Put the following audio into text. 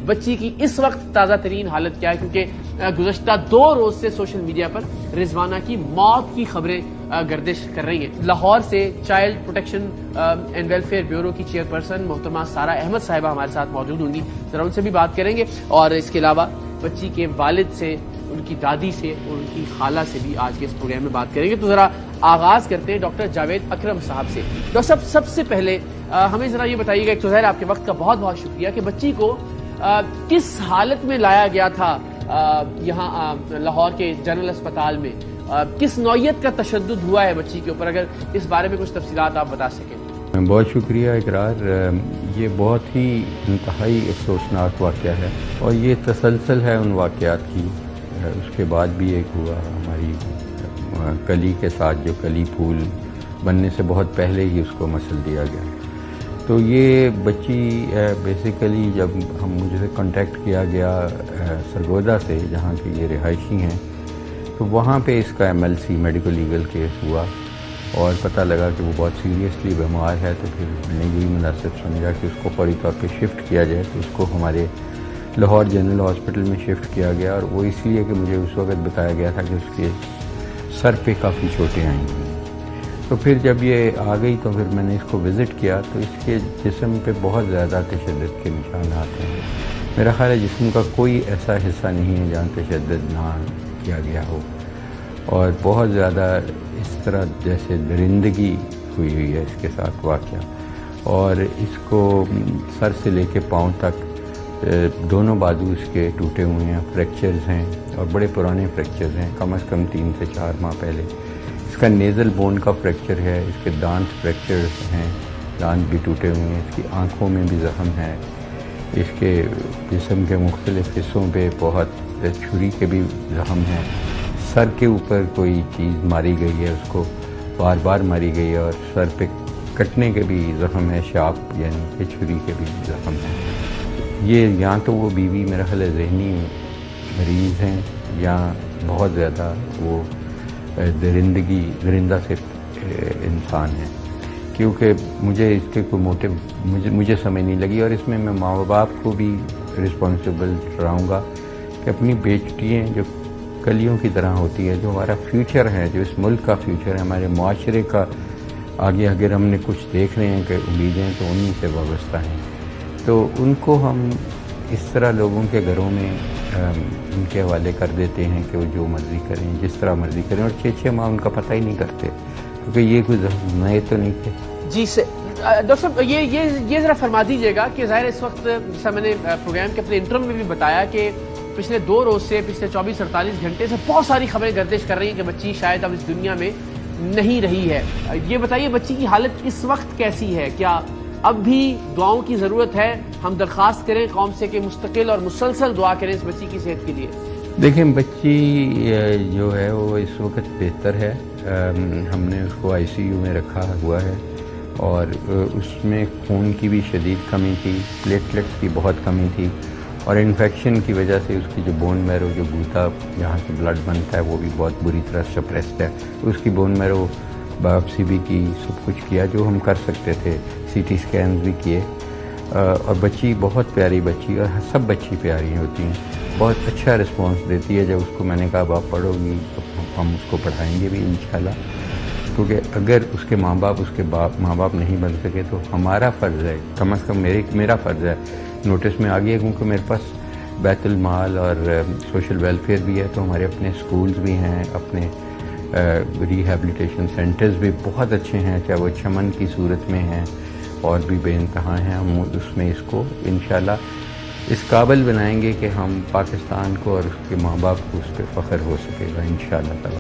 بچی کی اس وقت تازہ ترین حالت کیا ہے، کیونکہ گزشتہ 2 روز سے سوشل میڈیا پر رضوانہ کی موت کی خبریں گردش کر رہی ہیں۔ لاہور سے child protection and welfare bureau کی چیئرپرسن محترمہ سارہ احمد صاحبہ ہمارے ساتھ موجود ہوں گی، ذرا ان سے بھی بات کریں گے، اور اس کے علاوہ بچی کے والد سے، ان کی دادی سے اور ان کی خالہ سے بھی آج کے اس پروگرام میں بات کریں گے۔ تو ذرا آغاز کرتے ہیں ڈاکٹر جاوید اکرم صاحب سے۔ ڈاکٹر صاحب، سب سے پہلے ہمیں ذرا یہ بتائیے گا، ایک تو ظاہر آپ کے وقت کا بہت بہت شکریہ، کہ بچی کو کس حالت میں لایا گیا تھا یہاں لاہور کے جنرل اسپتال میں، کس نوعیت کا تشدد ہوا ہے بچی کے اوپر، اگر اس بارے میں کچھ تفصیلات آپ بتا سکیں۔ بہت شکریہ اقرار، یہ بہت ہی انتہائی افسوسناک واقعہ ہے، اور یہ تسلسل ہے ان واقعات کی۔ اس کے بعد بھی ایک ہوا ہماری کلی کے ساتھ، جو کلی پھول بننے سے بہت پہلے ہی اس کو مسل دیا گیا۔ تو یہ بچی بیسیکلی جب مجھ سے کانٹیکٹ کیا گیا سرگودا سے، جہاں کی یہ رہائشی ہیں، تو وہاں پہ اس کا MLC میڈیکل لیگل کیس ہوا، اور پتہ لگا کہ وہ بہت سیریسلی بیمار ہے۔ تو پھر میں نے یہی مناسب سمجھا کہ اس کو فوری طور پہ شفٹ کیا جائے، تو اس کو ہمارے لاہور جنرل ہاسپٹل میں شفٹ کیا گیا، اور وہ اس لیے کہ مجھے اس وقت بتایا گیا تھا کہ اس کے سر پہ کافی چوٹیں آئی ہیں۔ تو پھر جب یہ آ گئی تو پھر میں نے اس کو وزٹ کیا، تو اس کے جسم پہ بہت زیادہ تشدد کے نشانات ہیں۔ میرا خیال ہے جسم کا کوئی ایسا حصہ نہیں ہے جہاں تشدد نہ کیا گیا ہو، اور بہت زیادہ اس طرح جیسے درندگی ہوئی ہے اس کے ساتھ واقعہ، اور اس کو سر سے لے کے پاؤں تک دونوں بازو اس کے ٹوٹے ہوئے ہیں، فریکچرز ہیں، اور بڑے پرانے فریکچرز ہیں، کم از کم 3 سے 4 ماہ پہلے۔ اس کا نیزل بون کا فریکچر ہے، اس کے دانت فریکچرز ہیں، دانت بھی ٹوٹے ہوئے ہیں، اس کی آنکھوں میں بھی زخم ہے، اس کے جسم کے مختلف حصوں پہ بہت چھری کے بھی زخم ہیں، سر کے اوپر کوئی چیز ماری گئی ہے، اس کو بار بار ماری گئی ہے، اور سر پہ کٹنے کے بھی زخم ہے، شارپ یعنی کہ چھری کے بھی زخم ہیں۔ یہ یا تو وہ بیوی میرا خیال ہے ذہنی مریض ہیں، یا بہت زیادہ وہ درندہ سے انسان ہے، کیونکہ مجھے اس کے کوئی موٹو مجھے سمجھ نہیں لگی، اور اس میں ماں باپ کو بھی رسپانسبل ٹھہراؤں گا کہ اپنی بیٹیاں جو کلیوں کی طرح ہوتی ہے، جو ہمارا فیوچر ہے، جو اس ملک کا فیوچر ہے، ہمارے معاشرے کا آگے اگر ہم نے کچھ دیکھ رہے ہیں کہ امیدیں تو انہی سے وابستہ ہیں، تو ان کو ہم اس طرح لوگوں کے گھروں میں ان کے حوالے کر دیتے ہیں کہ وہ جو مرضی کریں، جس طرح مرضی کریں، اور 6 ماہ ان کا پتہ ہی نہیں کرتے، کیونکہ یہ کوئی نئے تو نہیں تھے۔ جی ڈاکٹر صاحب، یہ ذرا فرما دیجیے گا کہ ظاہر اس وقت جیسا میں نے پروگرام کے اپنے انٹرو میں بھی بتایا کہ پچھلے 2 روز سے، پچھلے 24-48 گھنٹے سے بہت ساری خبریں گردش کر رہی ہیں کہ بچی شاید اب اس دنیا میں نہیں رہی ہے۔ یہ بتائیے بچی کی حالت اس وقت کیسی ہے؟ کیا اب بھی دعاؤں کی ضرورت ہے؟ ہم درخواست کریں قوم سے کہ مستقل اور مسلسل دعا کریں اس بچی کی صحت کے لیے۔ دیکھیں، بچی جو ہے وہ اس وقت بہتر ہے، ہم نے اس کو ICU میں رکھا ہوا ہے، اور اس میں خون کی بھی شدید کمی تھی، پلیٹلیٹس کی بہت کمی تھی، اور انفیکشن کی وجہ سے اس کی جو بون میرو، جو گوتا جہاں سے بلڈ بنتا ہے، وہ بھی بہت بری طرح سپریسڈ ہے۔ اس کی بون میرو بایوپسی بھی کی، سب کچھ کیا جو ہم کر سکتے تھے، CT اسکینز بھی کیے، اور بچی بہت پیاری بچی، اور سب بچی پیاری ہوتی ہیں، بہت اچھا رسپانس دیتی ہے۔ جب اس کو میں نے کہا اب آپ پڑھو گی تو ہم اس کو پڑھائیں گے بھی انشاءاللہ، کیونکہ اگر اس کے ماں باپ نہیں بن سکے تو ہمارا فرض ہے، کم از کم میرا فرض ہے، نوٹس میں آ گیا، کیونکہ میرے پاس بیت المال اور سوشل ویلفیئر بھی ہے، تو ہمارے اپنے سکولز بھی ہیں، اپنے ریہیبلیٹیشن سینٹرز بھی بہت اچھے ہیں، چاہے وہ چمن کی صورت میں ہیں اور بھی بے انتہا ہیں۔ ہم اس میں اس کو انشاءاللہ اس قابل بنائیں گے کہ ہم پاکستان کو اور اس کے ماں باپ کو اس پہ فخر ہو سکے گا انشاءاللہ تعالی۔